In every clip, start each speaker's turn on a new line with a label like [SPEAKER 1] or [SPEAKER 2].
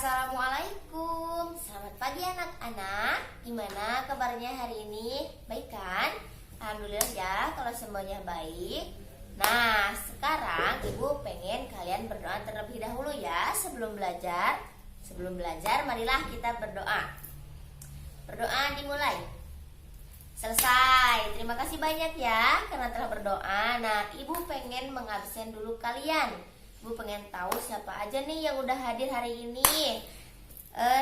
[SPEAKER 1] Assalamualaikum. Selamat pagi anak-anak. Gimana kabarnya hari ini? Baik kan? Alhamdulillah ya kalau semuanya baik. Nah, sekarang Ibu pengen kalian berdoa terlebih dahulu ya sebelum belajar. Sebelum belajar, marilah kita berdoa. Berdoa dimulai. Selesai. Terima kasih banyak ya karena telah berdoa. Nah, Ibu pengen mengabsen dulu kalian. Ibu pengen tahu siapa aja nih yang udah hadir hari ini.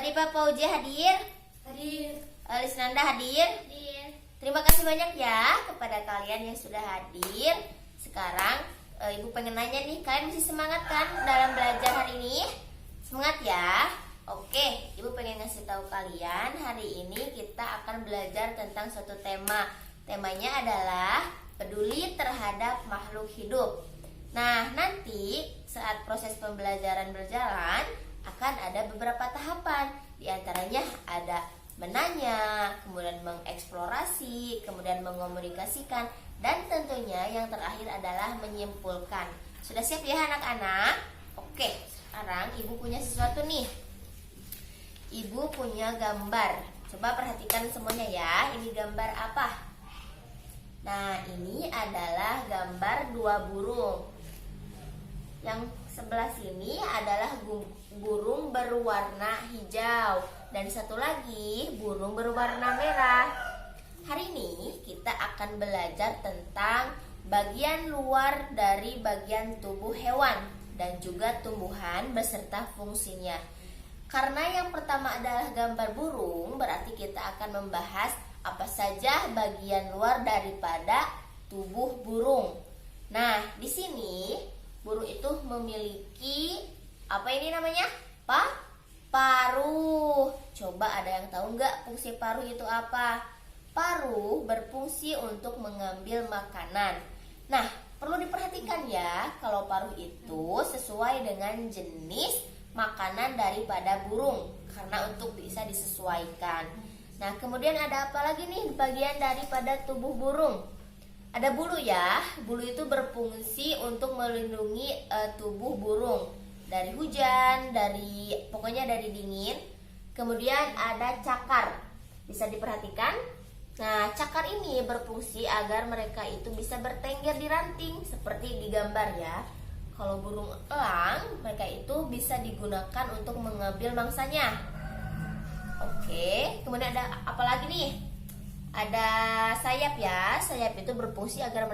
[SPEAKER 1] Ripa Pauji hadir? Hadir. Lisnanda hadir? Hadir. Terima kasih banyak ya kepada kalian yang sudah hadir. Sekarang Ibu pengen nanya nih, kalian masih semangat kan dalam belajar hari ini? Semangat ya? Oke, Ibu pengen ngasih tahu kalian hari ini kita akan belajar tentang suatu tema. Temanya adalah peduli terhadap makhluk hidup. Nah, nanti saat proses pembelajaran berjalan akan ada beberapa tahapan. Di antaranya ada menanya, kemudian mengeksplorasi, kemudian mengomunikasikan, dan tentunya yang terakhir adalah menyimpulkan. Sudah siap ya anak-anak? Oke, sekarang Ibu punya sesuatu nih. Ibu punya gambar. Coba perhatikan semuanya ya. Ini gambar apa? Nah, ini adalah gambar dua burung. Yang sebelah sini adalah burung berwarna hijau dan satu lagi burung berwarna merah. Hari ini kita akan belajar tentang bagian luar dari bagian tubuh hewan dan juga tumbuhan beserta fungsinya. Karena yang pertama adalah gambar burung, berarti kita akan membahas apa saja bagian luar daripada tubuh burung. Nah, di sini burung itu memiliki apa ini namanya? Paruh. Coba ada yang tahu nggak fungsi paruh itu apa? Paruh berfungsi untuk mengambil makanan. Nah, perlu diperhatikan ya, kalau paruh itu sesuai dengan jenis makanan daripada burung, karena untuk bisa disesuaikan. Nah, kemudian ada apa lagi nih bagian daripada tubuh burung? Ada bulu ya. Bulu itu berfungsi untuk melindungi tubuh burung dari hujan, pokoknya dari dingin. Kemudian ada cakar. Bisa diperhatikan? Nah, cakar ini berfungsi agar mereka itu bisa bertengger di ranting seperti di gambar ya. Kalau burung elang, mereka itu bisa digunakan untuk mengambil mangsanya. Oke, kemudian ada apa lagi nih? Ada sayap ya. Sayap itu berfungsi agar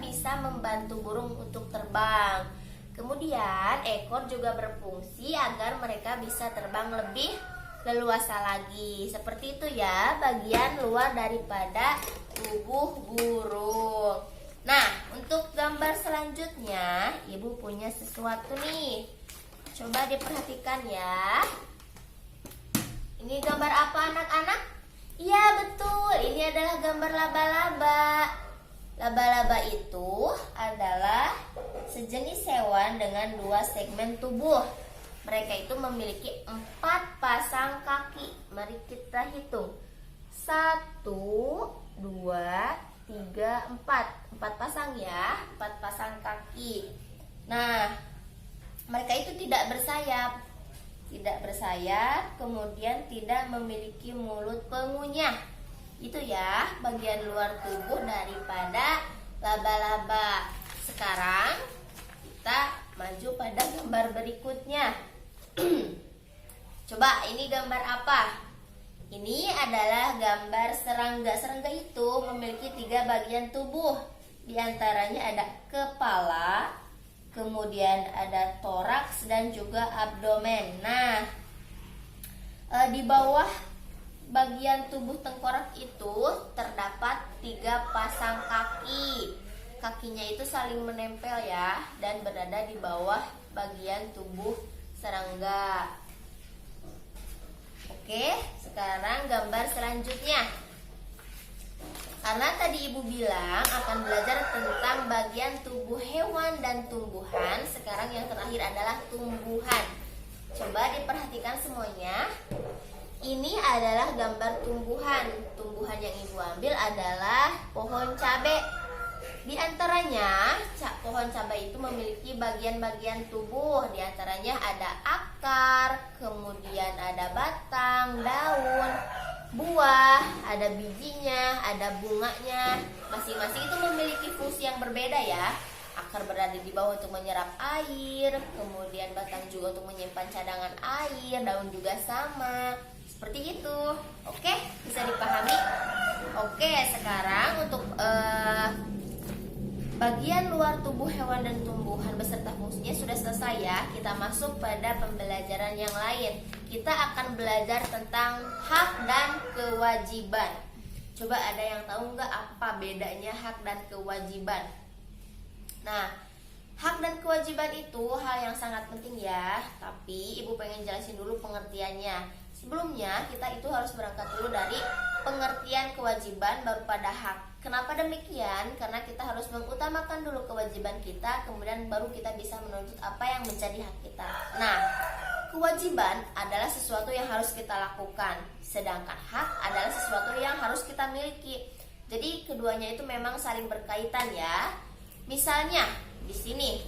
[SPEAKER 1] bisa membantu burung untuk terbang. Kemudian ekor juga berfungsi agar mereka bisa terbang lebih leluasa lagi. Seperti itu ya bagian luar daripada tubuh burung. Nah, untuk gambar selanjutnya Ibu punya sesuatu nih. Coba diperhatikan ya. Ini gambar apa anak-anak? Iya betul, ini adalah gambar laba-laba. Laba-laba itu adalah sejenis hewan dengan dua segmen tubuh. Mereka itu memiliki 4 pasang kaki. Mari kita hitung. 1, 2, 3, 4. 4 pasang ya, 4 pasang kaki. Nah, mereka itu tidak bersayap. Tidak bersayap, kemudian tidak memiliki mulut pengunyah. Itu ya bagian luar tubuh daripada laba-laba. Sekarang kita maju pada gambar berikutnya. Coba ini gambar apa? Ini adalah gambar serangga. Serangga itu memiliki 3 bagian tubuh. Di antaranya ada kepala, kemudian ada toraks dan juga abdomen. Nah, di bawah bagian tubuh tengkorak itu terdapat 3 pasang kaki. Kakinya itu saling menempel ya dan berada di bawah bagian tubuh serangga. Oke, sekarang gambar selanjutnya. Karena tadi Ibu bilang akan belajar tentang bagian tubuh hewan dan tumbuhan. Sekarang yang terakhir adalah tumbuhan. Coba diperhatikan semuanya. Ini adalah gambar tumbuhan. Tumbuhan yang Ibu ambil adalah pohon cabai. Di antaranya pohon cabai itu memiliki bagian-bagian tubuh. Di antaranya ada akar, akar, kemudian ada batang, daun, buah, ada bijinya, ada bunganya. Masing-masing itu memiliki fungsi yang berbeda ya. Akar berada di bawah untuk menyerap air, kemudian batang juga untuk menyimpan cadangan air, daun juga sama. Seperti itu. Oke, bisa dipahami? Oke, sekarang untuk bagian luar tubuh hewan dan tumbuhan beserta fungsinya sudah selesai ya. Kita masuk pada pembelajaran yang lain. Kita akan belajar tentang hak dan kewajiban. Coba ada yang tahu nggak apa bedanya hak dan kewajiban? Nah, hak dan kewajiban itu hal yang sangat penting ya. Tapi Ibu pengen jelasin dulu pengertiannya. Sebelumnya kita itu harus berangkat dulu dari pengertian kewajiban baru pada hak. Kenapa demikian? Karena kita harus mengutamakan dulu kewajiban kita, kemudian baru kita bisa menuntut apa yang menjadi hak kita. Nah, kewajiban adalah sesuatu yang harus kita lakukan, sedangkan hak adalah sesuatu yang harus kita miliki. Jadi keduanya itu memang saling berkaitan ya. Misalnya di sini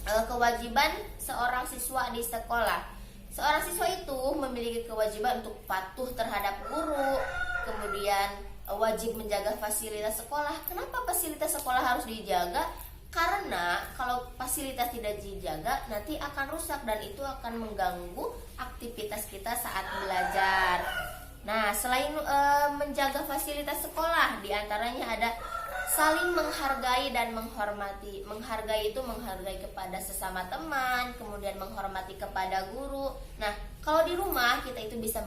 [SPEAKER 1] kewajiban seorang siswa di sekolah. Seorang siswa itu memiliki kewajiban untuk patuh terhadap guru, kemudian wajib menjaga fasilitas sekolah. Kenapa fasilitas sekolah harus dijaga? Karena kalau fasilitas tidak dijaga nanti akan rusak dan itu akan mengganggu aktivitas kita saat belajar. Nah, selain menjaga fasilitas sekolah, diantaranya ada saling menghargai dan menghormati. Menghargai itu menghargai kepada sesama teman, kemudian menghormati kepada guru. Nah, kalau di rumah kita itu bisa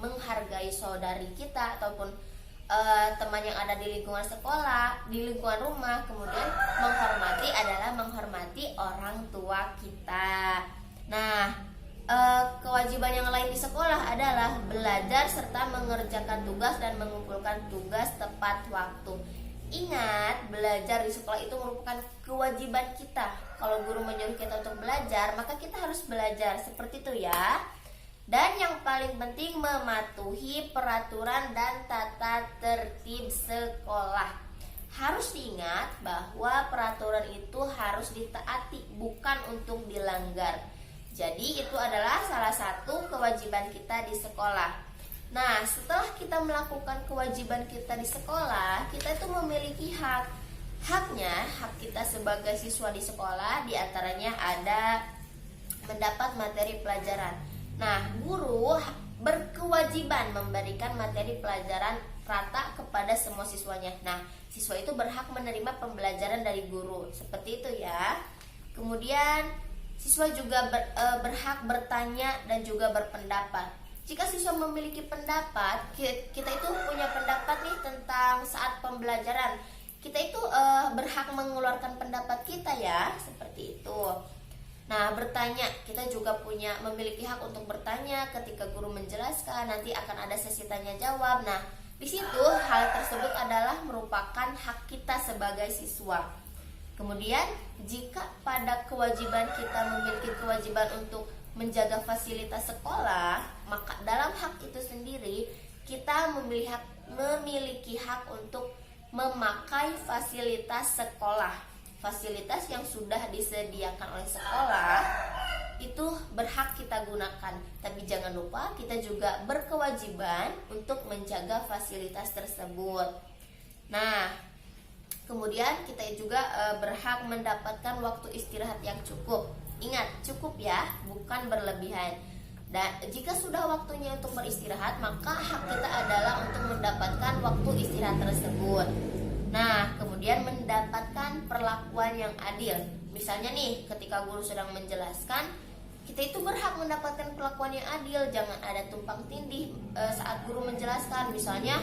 [SPEAKER 1] menghargai saudari kita ataupun teman yang ada di lingkungan sekolah, di lingkungan rumah. Kemudian menghormati adalah menghormati orang tua kita. Nah, kewajiban yang lain di sekolah adalah belajar serta mengerjakan tugas dan mengumpulkan tugas tepat waktu. Ingat, belajar di sekolah itu merupakan kewajiban kita. Kalau guru menyuruh kita untuk belajar, maka kita harus belajar. Seperti itu ya. Dan yang paling penting, mematuhi peraturan dan tata tertib sekolah. Harus diingat bahwa peraturan itu harus ditaati, bukan untuk dilanggar. Jadi itu adalah salah satu kewajiban kita di sekolah. Nah, setelah kita melakukan kewajiban kita di sekolah, kita itu memiliki hak. Haknya, hak kita sebagai siswa di sekolah, diantaranya ada mendapat materi pelajaran. Nah, guru berkewajiban memberikan materi pelajaran rata kepada semua siswanya. Nah, siswa itu berhak menerima pembelajaran dari guru. Seperti itu ya. Kemudian, siswa juga berhak bertanya dan juga berpendapat. Jika siswa memiliki pendapat, kita itu punya pendapat nih tentang saat pembelajaran. Kita itu berhak mengeluarkan pendapat kita ya, seperti itu. Nah, bertanya, kita juga memiliki hak untuk bertanya ketika guru menjelaskan. Nanti akan ada sesi tanya jawab. Nah, di situ hal tersebut adalah merupakan hak kita sebagai siswa. Kemudian, jika pada kewajiban kita memiliki kewajiban untuk menjaga fasilitas sekolah, maka dalam hak itu sendiri kita memiliki hak untuk memakai fasilitas sekolah. Fasilitas yang sudah disediakan oleh sekolah itu berhak kita gunakan. Tapi jangan lupa kita juga berkewajiban untuk menjaga fasilitas tersebut. Nah, kemudian kita juga berhak mendapatkan waktu istirahat yang cukup. Ingat, cukup ya, bukan berlebihan. Dan jika sudah waktunya untuk beristirahat, maka hak kita adalah untuk mendapatkan waktu istirahat tersebut. Nah, kemudian mendapatkan perlakuan yang adil. Misalnya nih, ketika guru sedang menjelaskan, kita itu berhak mendapatkan perlakuan yang adil. Jangan ada tumpang tindih saat guru menjelaskan. Misalnya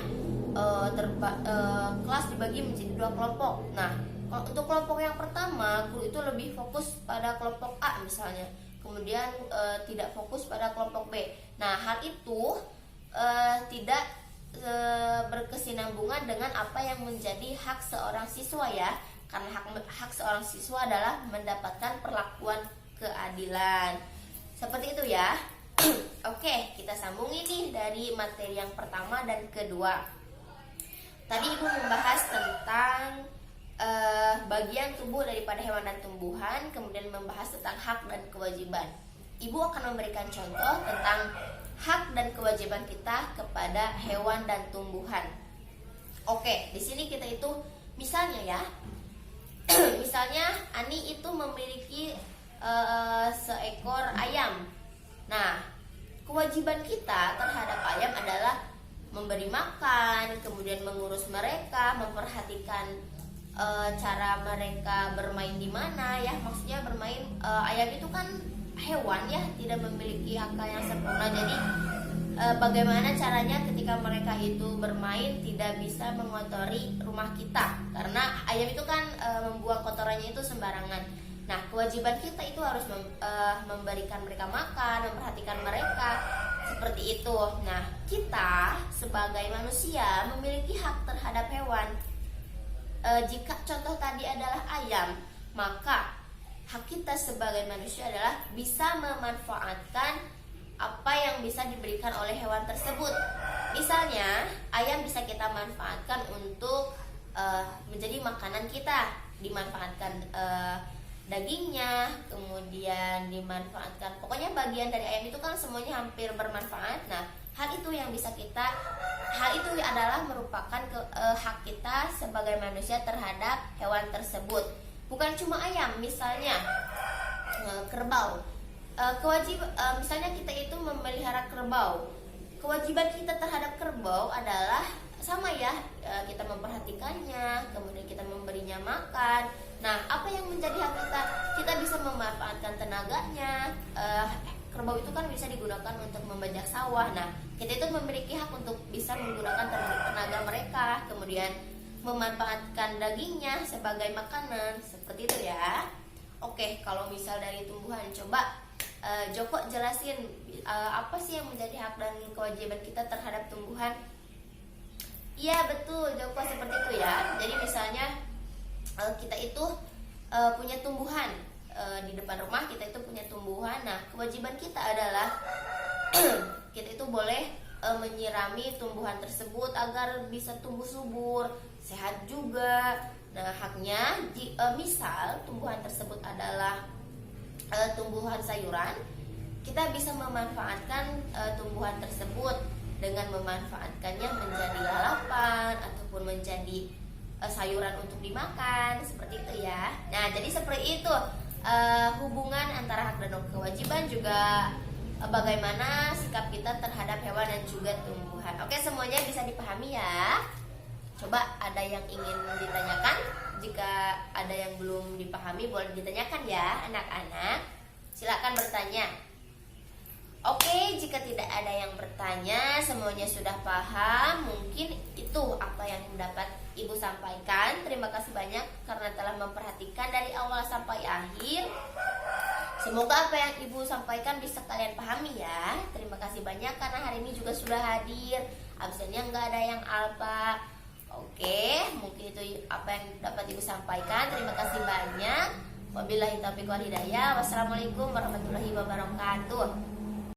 [SPEAKER 1] kelas dibagi menjadi 2 kelompok. Nah, kalau untuk kelompok yang pertama, guru itu lebih fokus pada kelompok A misalnya, kemudian tidak fokus pada kelompok B. Nah, hal itu tidak berkesinambungan dengan apa yang menjadi hak seorang siswa ya. Karena hak seorang siswa adalah mendapatkan perlakuan keadilan. Seperti itu ya. Oke, kita sambungin nih dari materi yang pertama dan kedua. Tadi Ibu membahas tentang bagian tubuh daripada hewan dan tumbuhan, kemudian membahas tentang hak dan kewajiban. Ibu akan memberikan contoh tentang hak dan kewajiban kita kepada hewan dan tumbuhan. Oke, di sini kita itu misalnya ya, misalnya Ani itu memiliki seekor ayam. Nah, kewajiban kita terhadap ayam adalah memberi makan, kemudian mengurus mereka, memperhatikan cara mereka bermain di mana ya. Maksudnya bermain, ayam itu kan hewan ya, tidak memiliki akal yang sempurna. Jadi bagaimana caranya ketika mereka itu bermain tidak bisa mengotori rumah kita, karena ayam itu kan membuang kotorannya itu sembarangan. Nah, kewajiban kita itu harus memberikan mereka makan, memperhatikan mereka, seperti itu. Nah, kita sebagai manusia memiliki hak terhadap hewan. Jika contoh tadi adalah ayam, maka hak kita sebagai manusia adalah bisa memanfaatkan apa yang bisa diberikan oleh hewan tersebut. Misalnya, ayam bisa kita manfaatkan untuk menjadi makanan kita, dimanfaatkan dagingnya, kemudian dimanfaatkan, pokoknya bagian dari ayam itu kan semuanya hampir bermanfaat. Nah, hal itu adalah merupakan hak kita sebagai manusia terhadap hewan tersebut. Bukan cuma ayam, misalnya kerbau. Misalnya kita itu memelihara kerbau. Kewajiban kita terhadap kerbau adalah sama ya, kita memperhatikannya, kemudian kita memberinya makan. Nah, apa yang menjadi hak kita? Kita bisa memanfaatkan tenaganya. Kerbau itu kan bisa digunakan untuk membajak sawah. Nah, kita itu memiliki hak untuk bisa menggunakan tenaga mereka, kemudian memanfaatkan dagingnya sebagai makanan, seperti itu ya. Oke, kalau misal dari tumbuhan, coba Joko jelasin apa sih yang menjadi hak dan kewajiban kita terhadap tumbuhan. Iya betul Joko, seperti itu ya. Jadi misalnya kita itu punya tumbuhan di depan rumah, kita itu punya tumbuhan. Nah, kewajiban kita adalah kita itu boleh menyirami tumbuhan tersebut agar bisa tumbuh subur, sehat juga. Nah, haknya misal tumbuhan tersebut adalah tumbuhan sayuran, kita bisa memanfaatkan tumbuhan tersebut dengan memanfaatkannya menjadi lalapan ataupun menjadi sayuran untuk dimakan, seperti itu ya. Nah, jadi seperti itu hubungan antara hak dan kewajiban, juga bagaimana sikap kita terhadap hewan dan juga tumbuhan. Oke, semuanya bisa dipahami ya. Coba ada yang ingin ditanyakan? Jika ada yang belum dipahami boleh ditanyakan ya anak-anak. Silakan bertanya. Oke, jika tidak ada yang bertanya, semuanya sudah paham. Mungkin itu apa yang dapat Ibu sampaikan. Terima kasih banyak karena telah memperhatikan dari awal sampai akhir. Semoga apa yang Ibu sampaikan bisa kalian pahami ya. Terima kasih banyak karena hari ini juga sudah hadir. Absennya nggak ada yang alpa. Oke, mungkin itu apa yang dapat Ibu sampaikan. Terima kasih banyak. Wabillahi taufiq wal hidayah. Wassalamualaikum warahmatullahi wabarakatuh.